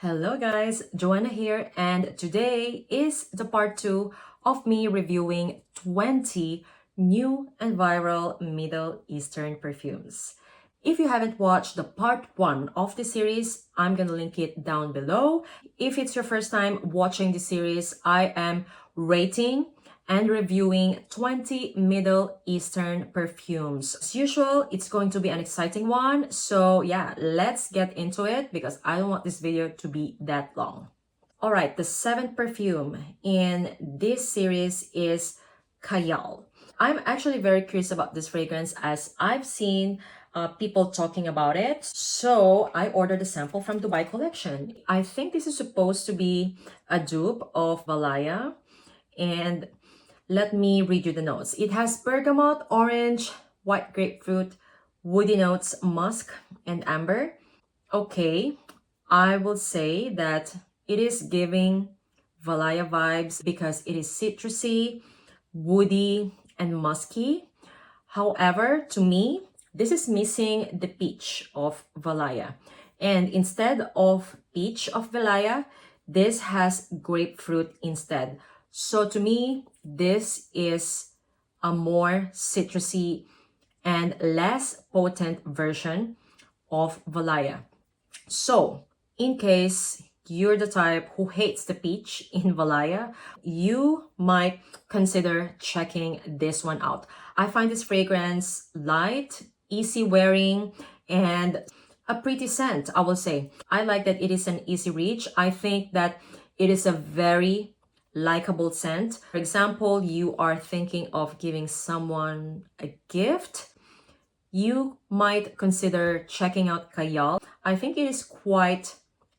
Hello guys, Joanna here, and today is the part 2 of me reviewing 20 new and viral Middle Eastern perfumes. If you haven't watched the part 1 of the series, I'm gonna link it down below. If it's your first time watching the series, I am rating and reviewing 20 Middle Eastern perfumes. As usual, it's going to be an exciting one. So yeah, let's get into it because I don't want this video to be that long. All right, the 7th perfume in this series is Khayal. I'm actually very curious about this fragrance as I've seen people talking about it. So I ordered a sample from Dubai Collection. I think this is supposed to be a dupe of Valaya, and let me read you the notes. It has bergamot, orange, white grapefruit, woody notes, musk, and amber. Okay, I will say that it is giving Valaya vibes because it is citrusy, woody, and musky. However, to me, this is missing the peach of Valaya. And instead of peach of Valaya, this has grapefruit instead. So to me, this is a more citrusy and less potent version of Valaya. So in case you're the type who hates the peach in Valaya, you might consider checking this one out. I find this fragrance light, easy wearing, and a pretty scent, I will say. I like that it is an easy reach. I think that it is a very likable scent. For example, you are thinking of giving someone a gift, you might consider checking out Khayal. I think it is quite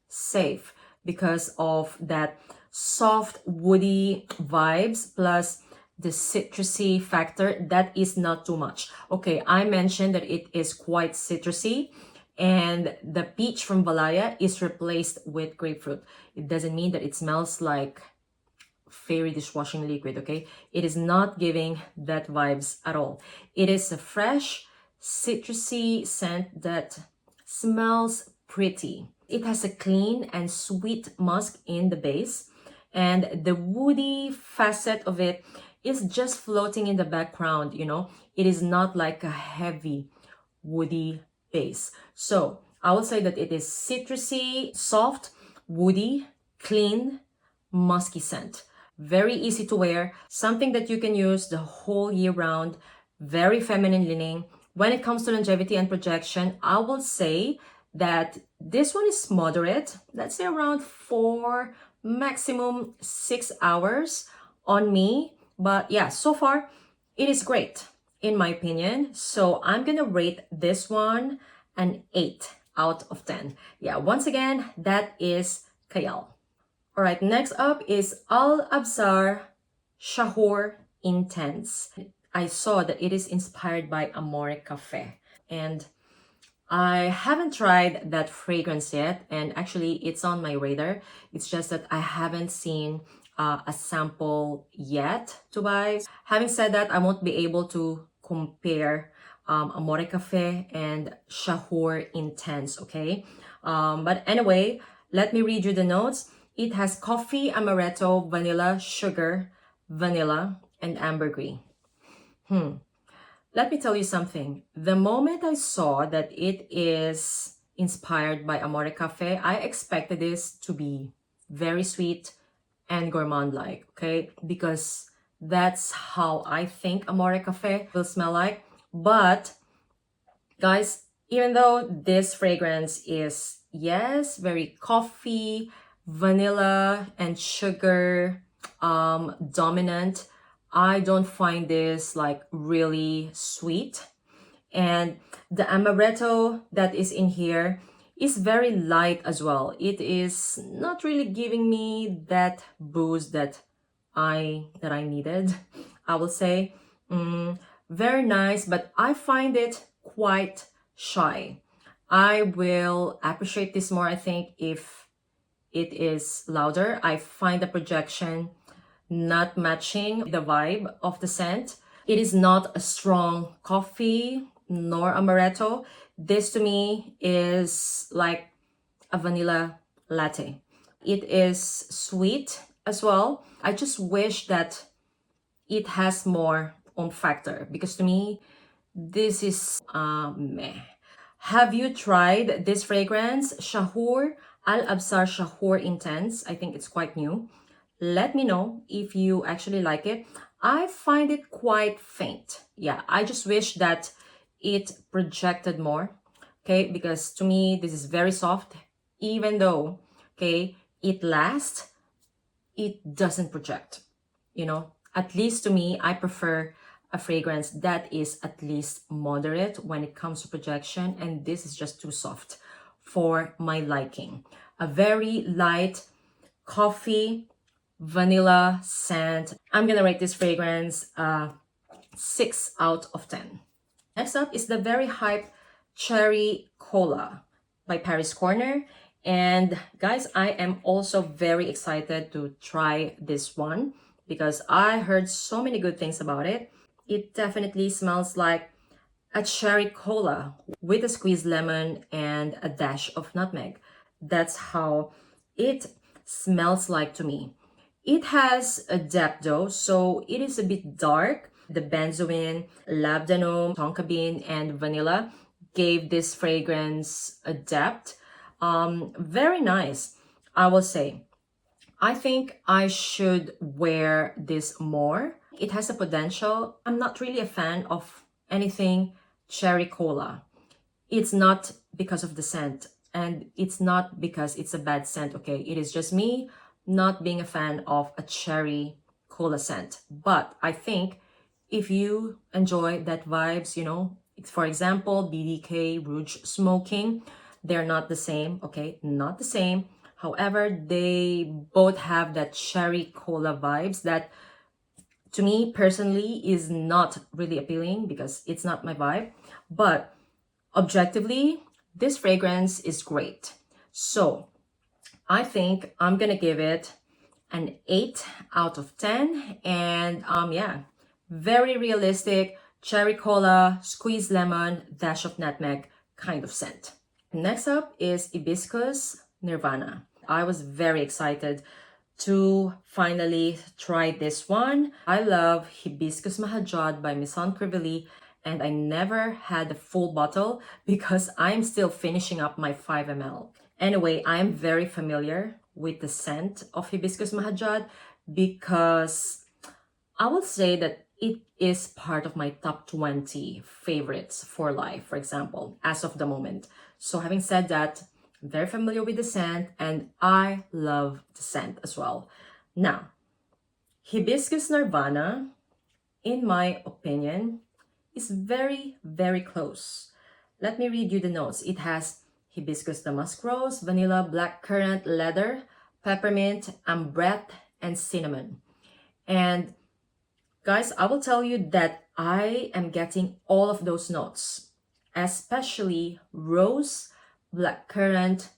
safe because of that soft woody vibes plus the citrusy factor that is not too much. Okay, I mentioned that it is quite citrusy and the peach from Valaya is replaced with grapefruit. It doesn't mean that it smells like fairy dishwashing liquid, okay? It is not giving that vibes at all. It is a fresh, citrusy scent that smells pretty. It has a clean and sweet musk in the base, and the woody facet of it is just floating in the background, you know? It is not like a heavy woody base. So I would say that it is citrusy, soft, woody, clean, musky scent. Very easy to wear, something that you can use the whole year round, very feminine leaning. When it comes to longevity and projection, I will say that this one is moderate. Let's say around 4, maximum 6 hours on me. But yeah, so far it is great in my opinion. So I'm gonna rate this one an 8 out of 10. Yeah, once again, that is Khayal. All right, next up is Absar Shahoor Intense. I saw that it is inspired by Amore Cafe, and I haven't tried that fragrance yet, and actually it's on my radar. It's just that I haven't seen a sample yet to buy. Having said that, I won't be able to compare Amore Cafe and Shahoor Intense, okay? But anyway, let me read you the notes. It has coffee, amaretto, vanilla, sugar, vanilla, and ambergris. Let me tell you something. The moment I saw that it is inspired by Amore Cafe, I expected this to be very sweet and gourmand-like, okay? Because that's how I think Amore Cafe will smell like. But guys, even though this fragrance is, yes, very coffee, vanilla, and sugar dominant, I don't find this like really sweet. And the amaretto that is in here is very light as well. It is not really giving me that boost that I needed, I will say. Very nice, but I find it quite shy. I will appreciate this more, I think, if it is louder. I find the projection not matching the vibe of the scent. It is not a strong coffee nor amaretto. This to me is like a vanilla latte. It is sweet as well. I just wish that it has more factor, because to me, this is meh. Have you tried this fragrance? Shahoor, Absar Shahoor Intense. I think it's quite new. Let me know if you actually like it. I find it quite faint. Yeah, I just wish that it projected more. Okay, because to me, this is very soft. Even though, okay, it lasts, it doesn't project. You know, at least to me, I prefer a fragrance that is at least moderate when it comes to projection, and this is just too soft for my liking. A very light coffee vanilla scent. I'm gonna rate this fragrance 6 out of 10. Next up is the very hype Cherry Cola by Paris Corner. And guys, I am also very excited to try this one because I heard so many good things about it. It definitely smells like a cherry cola with a squeezed lemon and a dash of nutmeg. That's how it smells like to me. It has a depth though, so it is a bit dark. The benzoin, labdanum, tonka bean, and vanilla gave this fragrance a depth. Very nice, I will say. I think I should wear this more. It has a potential. I'm not really a fan of anything cherry cola. It's not because of the scent, and it's not because it's a bad scent, okay? It is just me not being a fan of a cherry cola scent. But I think if you enjoy that vibes, you know, for example, BDK, Rouge Smoking, they're not the same, okay? Not the same. However, they both have that cherry cola vibes that to me personally is not really appealing because it's not my vibe. But objectively, this fragrance is great. So I think I'm gonna give it an 8 out of 10. And yeah, very realistic cherry cola, squeezed lemon, dash of nutmeg kind of scent. Next up is Ibisco Nirvana. I was very excited to finally try this one. I love Hibiscus Mahajad by Maison Crivelli, and I never had the full bottle because I'm still finishing up my 5 ml. Anyway, I'm very familiar with the scent of Hibiscus Mahajad because I will say that it is part of my top 20 favorites for life, for example, as of the moment. So having said that, I'm very familiar with the scent and I love the scent as well. Now, Hibiscus Nirvana, in my opinion, is very, very close. Let me read you the notes. It has hibiscus damask rose, vanilla, blackcurrant, leather, peppermint, ambrette, and cinnamon. And guys, I will tell you that I am getting all of those notes, especially rose, blackcurrant,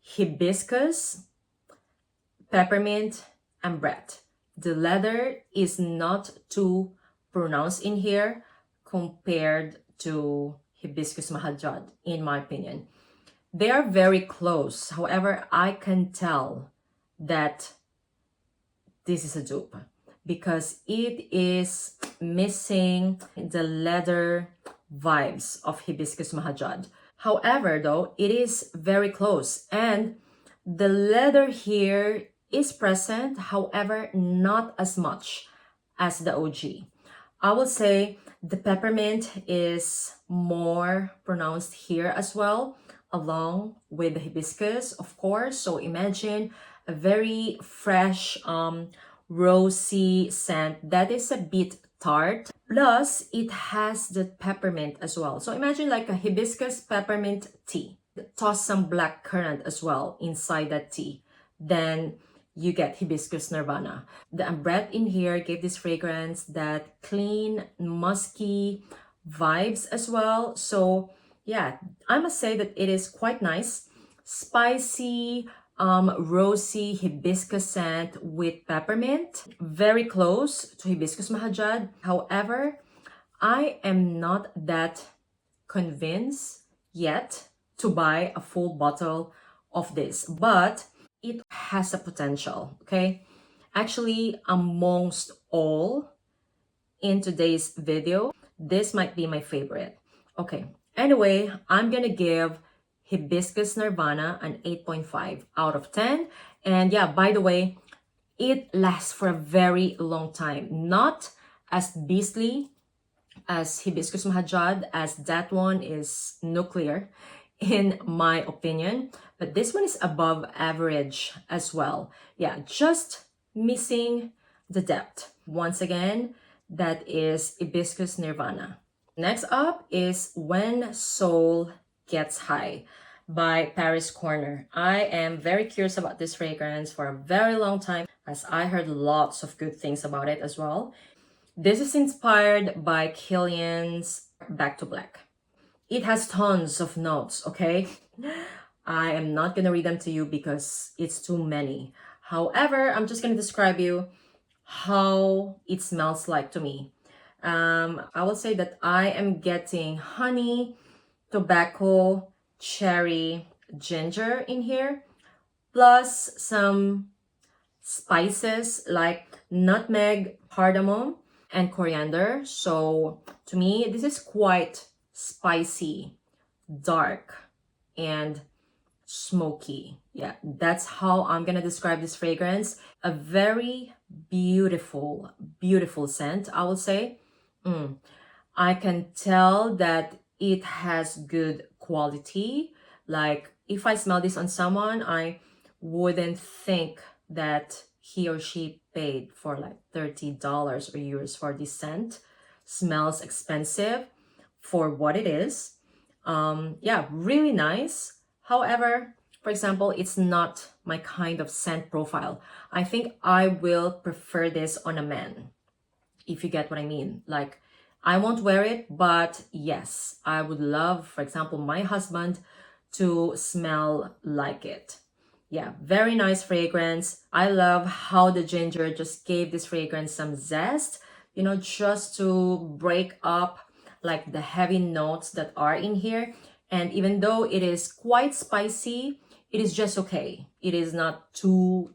hibiscus, peppermint, ambrette. The leather is not too pronounced in here compared to Hibiscus Mahajad, in my opinion. They are very close. However, I can tell that this is a dupe because it is missing the leather vibes of Hibiscus Mahajad. However, though, it is very close and the leather here is present, however, not as much as the OG. I will say the peppermint is more pronounced here as well, along with the hibiscus, of course. So imagine a very fresh, rosy scent that is a bit tart. Plus, it has the peppermint as well. So imagine like a hibiscus peppermint tea. Toss some black currant as well inside that tea. Then you get Hibiscus Nirvana. The ambrette in here gave this fragrance that clean, musky vibes as well. So yeah, I must say that it is quite nice. Spicy, rosy hibiscus scent with peppermint. Very close to Hibiscus Mahajad. However, I am not that convinced yet to buy a full bottle of this. But it has a potential, okay? Actually, amongst all in today's video, this might be my favorite. Okay, anyway, I'm gonna give Hibiscus Nirvana an 8.5 out of 10. And yeah, by the way, it lasts for a very long time. Not as beastly as Hibiscus Mahajad, as that one is nuclear in my opinion, but this one is above average as well. Yeah, just missing the depth. Once again, that is Ibiscus Nirvana. Next up is When Soul Gets High by Paris Corner. I am very curious about this fragrance for a very long time, as I heard lots of good things about it as well. This is inspired by Kilian's Back to Black. It has tons of notes, okay? I am not gonna read them to you because it's too many. However, I'm just gonna describe you how it smells like to me. I will say that I am getting honey, tobacco, cherry, ginger in here, plus some spices like nutmeg, cardamom, and coriander. So to me, this is quite spicy, dark, and smoky. Yeah, that's how I'm gonna describe this fragrance. A very beautiful, beautiful scent, I would say. I can tell that it has good quality. Like if I smell this on someone, I wouldn't think that he or she paid for like $30 or euros for this scent. Smells expensive for what it is. Yeah, really nice. However, for example, it's not my kind of scent profile. I think I will prefer this on a man, if you get what I mean. Like, I won't wear it, but yes, I would love, for example, my husband to smell like it. Yeah, very nice fragrance. I love how the ginger just gave this fragrance some zest, you know, just to break up like the heavy notes that are in here. And even though it is quite spicy, it is just okay. It is not too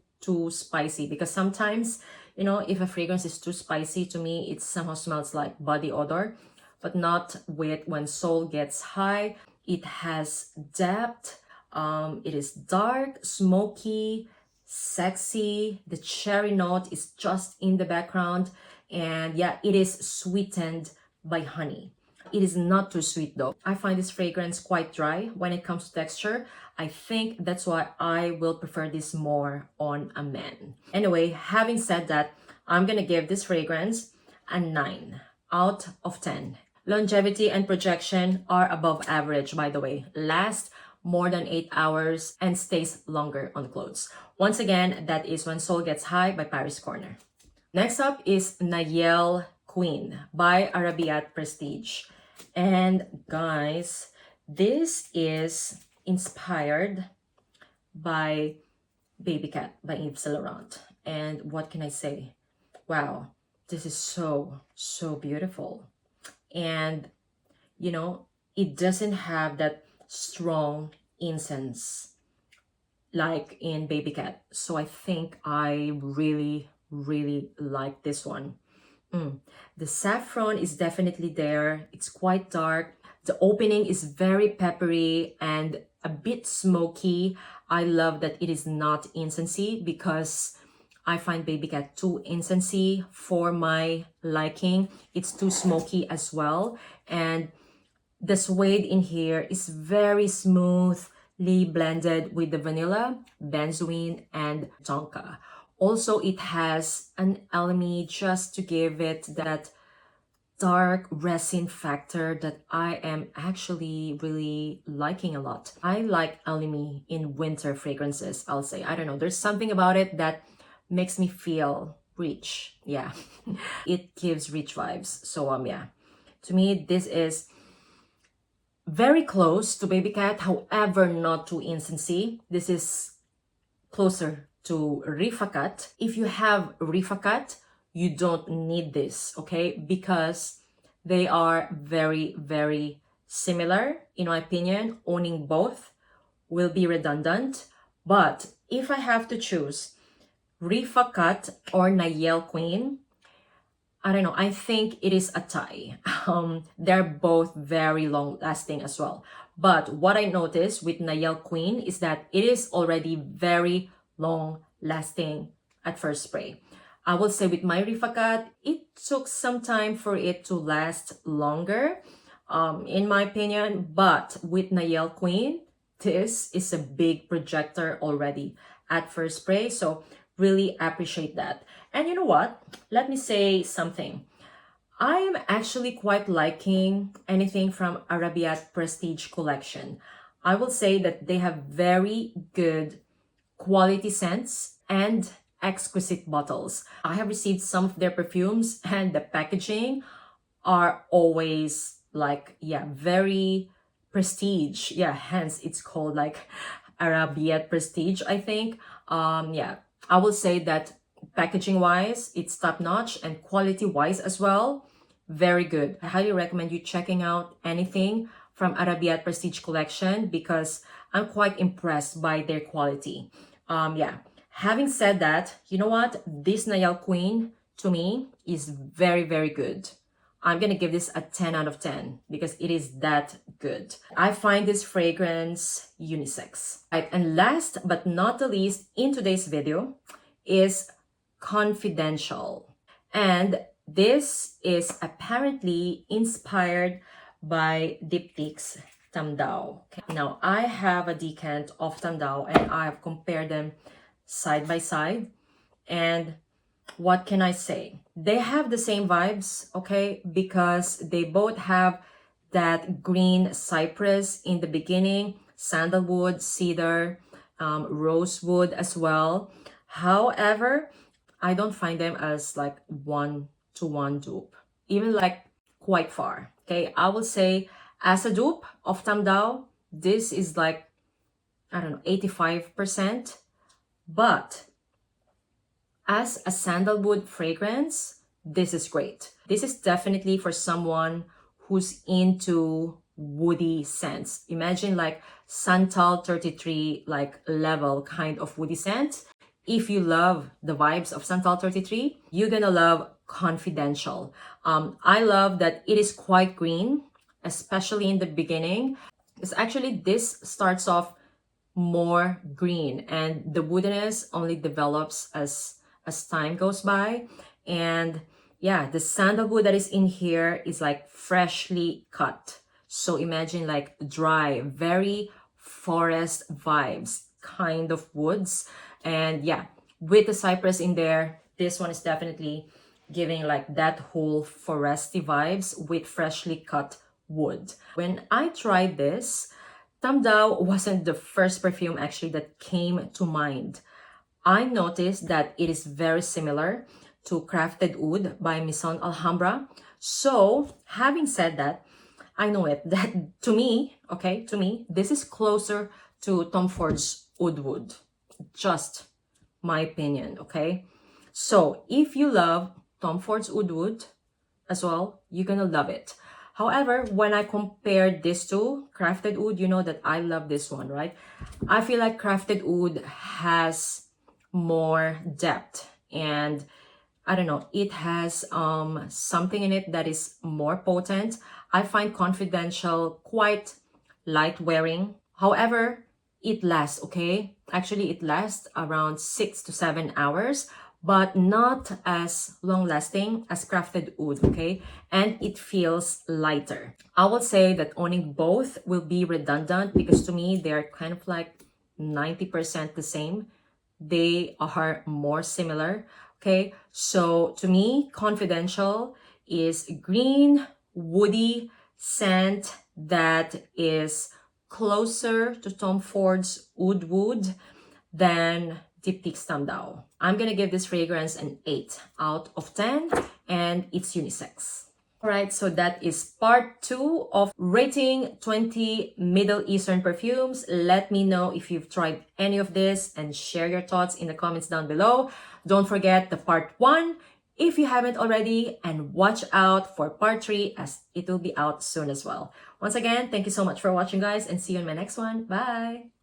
spicy, because sometimes, you know, if a fragrance is too spicy, to me, it somehow smells like body odor, but not with When Soul Gets High. It has depth. It is dark, smoky, sexy. The cherry note is just in the background. And yeah, it is sweetened by honey. It is not too sweet though. I find this fragrance quite dry when it comes to texture. I think that's why I will prefer this more on a man. Anyway, having said that, I'm gonna give this fragrance a 9 out of 10. Longevity and projection are above average, by the way. Lasts more than 8 hours and stays longer on clothes. Once again, that is When Soul Gets High by Paris Corner. Next up is Nayel Queen by Arabiyat Prestige. And guys, this is inspired by Baby Cat by Yves Saint Laurent. And what can I say? Wow, this is so beautiful. And you know, it doesn't have that strong incense like in Baby Cat. So I think I really like this one. The saffron is definitely there. It's quite dark. The opening is very peppery and a bit smoky. I love that it is not incensey, because I find Baby Cat too incensey for my liking. It's too smoky as well. And the suede in here is very smoothly blended with the vanilla, benzoin, and tonka. Also, it has an elemi just to give it that dark resin factor that I am actually really liking a lot. I like elemi in winter fragrances, I'll say. I don't know, there's something about it that makes me feel rich. Yeah, it gives rich vibes. So yeah, to me, this is very close to Baby Cat, however, not too incensey. This is closer to Rifakat. If you have Rifakat, you don't need this, okay? Because they are very similar, in my opinion. Owning both will be redundant. But if I have to choose Rifa Cut or Nayel Queen, I don't know, I think it is a tie. They're both very long lasting as well. But what I noticed with Nayel Queen is that it is already very long lasting at first spray. I will say with my Rifakat, it took some time for it to last longer, in my opinion. But with Nayel Queen, this is a big projector already at first spray. So really appreciate that. And you know what? Let me say something. I am actually quite liking anything from Arabiyat Prestige Collection. I will say that they have very good quality scents and exquisite bottles. I have received some of their perfumes and the packaging are always like, yeah, very prestige. Yeah, hence it's called like Arabiyat Prestige, I think. Yeah, I will say that packaging wise, it's top notch, and quality wise as well, very good. I highly recommend you checking out anything from Arabiyat Prestige Collection because I'm quite impressed by their quality. Yeah, having said that, you know what? This Nayel Queen to me is very, very good. I'm gonna give this a 10 out of 10 because it is that good. I find this fragrance unisex. Right, and last but not the least in today's video is Confidential. And this is apparently inspired by Diptyque's Tamdao. Okay. Now, I have a decant of Tamdao and I have compared them side by side. And what can I say? They have the same vibes, okay? Because they both have that green cypress in the beginning, sandalwood, cedar, rosewood as well. However, I don't find them as like one-to-one dupe, even like quite far. Okay, I will say as a dupe of Tamdao, this is like, I don't know, 85%. But as a sandalwood fragrance, this is great. This is definitely for someone who's into woody scents. Imagine like Santal 33 like level kind of woody scent. If you love the vibes of Santal 33, you're gonna love Confidential. I love that it is quite green, especially in the beginning. Because actually this starts off more green and the woodiness only develops as time goes by. And yeah, the sandalwood that is in here is like freshly cut. So imagine like dry, very forest vibes kind of woods. And yeah, with the cypress in there, this one is definitely giving like that whole foresty vibes with freshly cut wood. When I tried this, Tamdao wasn't the first perfume actually that came to mind. I noticed that it is very similar to Crafted Oud by Maison Alhambra. So having said that, I know it that to me, okay, to me, this is closer to Tom Ford's Oud Wood. Just my opinion, okay? So if you love Tom Ford's Oud Wood as well, you're gonna love it. However, when I compared this to Crafted Oud, you know that I love this one, right? I feel like Crafted Oud has more depth and I don't know, it has something in it that is more potent. I find Confidential quite light wearing. However, it lasts, okay? Actually, it lasts around 6 to 7 hours, but not as long lasting as Crafted Oud, okay? And it feels lighter. I would say that owning both will be redundant because to me, they're kind of like 90% the same. They are more similar, okay? So to me, Confidential is green, woody scent that is closer to Tom Ford's Oud Wood than Diptyque's Tamdao. I'm gonna give this fragrance an 8 out of 10 and it's unisex. Alright, so that is part 2 of rating 20 Middle Eastern perfumes. Let me know if you've tried any of this and share your thoughts in the comments down below. Don't forget the part 1 if you haven't already, and watch out for part 3 as it will be out soon as well. Once again, thank you so much for watching guys and see you in my next one. Bye!